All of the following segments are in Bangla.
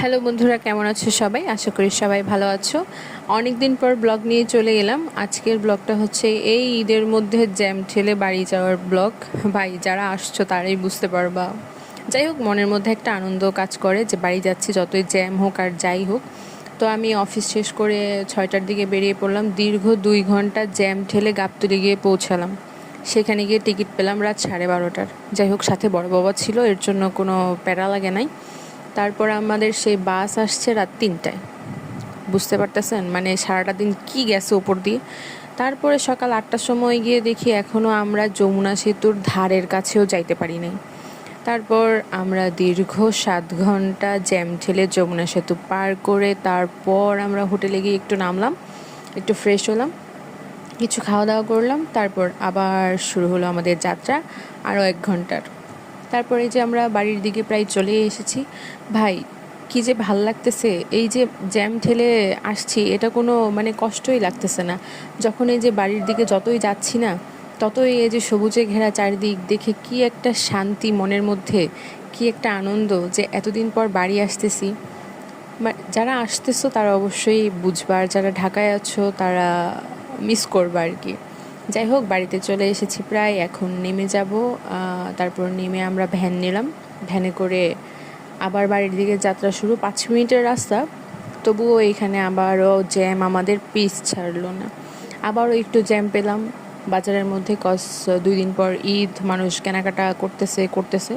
হ্যালো বন্ধুরা, কেমন আছো সবাই? আশা করি সবাই ভালো আছো। অনেক দিন পর ব্লগ নিয়ে চলে এলাম। আজকের ব্লগটা হচ্ছে এই ঈদের মধ্যে জ্যাম ঠেলে বাড়ি যাওয়ার ব্লগ। ভাই, যারা আসছো তারাই বুঝতে পারবা। যাই হোক, মনের মধ্যে একটা আনন্দ কাজ করে যে বাড়ি যাচ্ছি, যতই জ্যাম হোক আর যাই হোক। তো আমি অফিস শেষ করে 6টার দিকে বেরিয়ে পড়লাম। দীর্ঘ 2 ঘন্টা জ্যাম ঠেলে গাবতলী গিয়ে পৌঁছালাম। সেখানে গিয়ে টিকিট পেলাম রাত 12:30টার। যাই হোক, সাথে বড় বাবা ছিল, এর জন্য কোনো প্যারা লাগে নাই। তারপর আমাদের সেই বাস আসছে রাত 3টায়। বুঝতে পারতেছেন মানে সারাটা দিন কি গেছে উপর দিয়ে। তারপরে সকাল 8টার সময় গিয়ে দেখি এখনও আমরা যমুনা সেতুর ধারের কাছেও যাইতে পারি নাই। তারপর আমরা দীর্ঘ 7 ঘন্টা জ্যাম ঠেলে যমুনা সেতু পার করে তারপর আমরা হোটেলে গিয়ে একটু নামলাম, একটু ফ্রেশ হলাম, কিছু খাওয়া দাওয়া করলাম। তারপর আবার শুরু হলো আমাদের যাত্রা আরও 1 ঘন্টার। তারপরে যে আমরা বাড়ির দিকে প্রায় চলে এসেছি। ভাই, কি যে ভাল লাগতেছে! এই যে জ্যাম ঠেলে আসছি, এটা কোনো মানে কষ্টই লাগতেছে না। যখন এই যে বাড়ির দিকে যতই যাচ্ছি না, ততই এই যে সবুজে ঘেরা চারিদিক দেখে কি একটা শান্তি মনের মধ্যে, কি একটা আনন্দ যে এতদিন পর বাড়ি আসতেছি। যারা আসতেছো তারা অবশ্যই বুঝবা, আর যারা ঢাকায় আছো তারা মিস করবা আর কি। যাই হোক, বাড়িতে চলে এসেছি প্রায়, এখন নেমে যাব। তারপর নেমে আমরা ভ্যান নিলাম। ভ্যানে করে আবার বাড়ির দিকে যাত্রা শুরু। 5 মিনিটের রাস্তা, তবুও এখানে আবারও জ্যাম আমাদের পিছ ছাড়লো না। আবারও একটু জ্যাম পেলাম বাজারের মধ্যে, 2 দিন পর ঈদ, মানুষ কেনাকাটা করতেছে।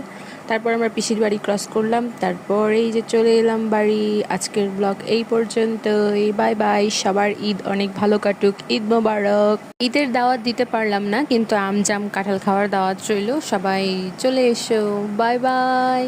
তারপর আমরা পিসির বাড়ি ক্রস করলাম, তারপর এই যে চলে এলাম বাড়ি। আজকের ব্লগ এই পর্যন্তই। Bye bye. সবার ঈদ অনেক ভালো কাটুক। ঈদ মোবারক। ঈদের দাওয়াত দিতে পারলাম না, কিন্তু আম জাম কাঁঠাল খাওয়ার দাওয়াত রইল। সবাই চলে এসো। Bye bye.